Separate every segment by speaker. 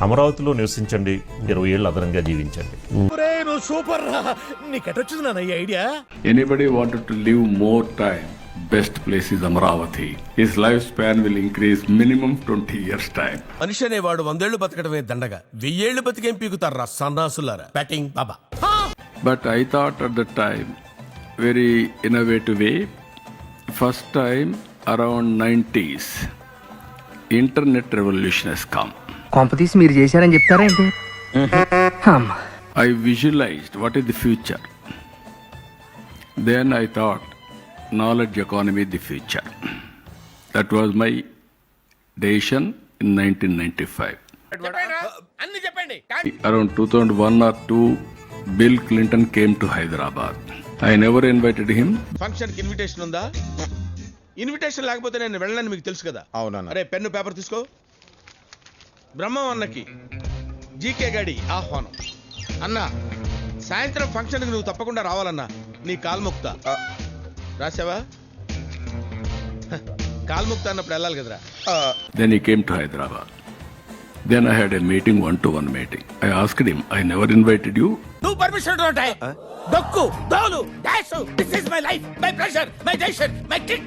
Speaker 1: అమరావతిలో నివసించండి, 20 ఏళ్ళు అదనంగా జీవించండి.
Speaker 2: సూపర్ రా, నీకెటొచ్చింది నాన్న ఈ idea?
Speaker 3: Anybody wanted to live more time, best place is Amaravati. His lifespan will increase minimum 20 years time.
Speaker 2: మనిషి అనేవాడు 100 ఏళ్లు బతకడమే దండగా, 1000 ఏళ్లు బతికేం పీకుతారా సన్నాసులారా. బ్యాటింగ్ బాబా.
Speaker 3: But I thought at the time, very innovative way, first time around 90s, internet revolution has come.
Speaker 4: కాంపతీస్ మీరు చేశారని చెప్తారా ఏంటి?
Speaker 3: I visualized what is the future. Then I thought, knowledge economy is the future. That was my decision in 1995.
Speaker 2: అన్ని చెప్పండి.
Speaker 3: Around 2001 or 2, Bill Clinton came to Hyderabad. I never invited him.
Speaker 2: Function కి invitation ఉందా? Invitation లేకపోతే నేను వెళ్ళనని మీకు తెలుసు కదా.
Speaker 5: అవునా?
Speaker 2: అరే పెన్ను పేపర్ తీసుకో. బ్రహ్మం అన్నకి జీకే గాడి ఆహ్వానం. అన్నా సాయంత్రం ఫంక్షన్ కి నువ్వు తప్పకుండా రావాలన్నా. నీ కాల్ముక్త రాసావా? కాల్ముక్త అన్నప్పుడు వెళ్ళాలి కదరా.
Speaker 3: Then he came to Hyderabad. Then I had a meeting, one-to-one meeting. I asked him, I never invited you.
Speaker 2: నువ్వు పర్మిషన్ ఉంటాయి. దొక్కు దోలు dash. This is my life, my pressure, my decision, my kick.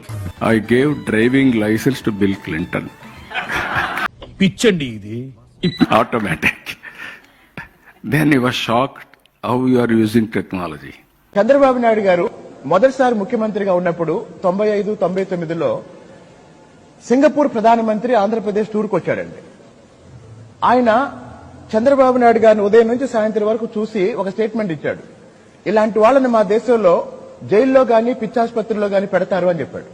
Speaker 3: I gave driving license to Bill Clinton.
Speaker 2: పిచ్చండి ఇది.
Speaker 3: Automatic. Then he was shocked how you are using technology.
Speaker 6: Chandrababu Naidu గారు మొదటిసారి ముఖ్యమంత్రిగా ఉన్నప్పుడు 95-99లో సింగపూర్ ప్రధానమంత్రి ఆంధ్రప్రదేశ్ టూర్కి వచ్చాడండి. ఆయన చంద్రబాబు నాయుడు గారిని ఉదయం నుంచి సాయంత్రం వరకు చూసి ఒక స్టేట్మెంట్ ఇచ్చాడు. ఇలాంటి వాళ్ళని మా దేశంలో జైల్లో గాని పిచ్చాసుపత్రిలో గాని పెడతారు అని చెప్పాడు.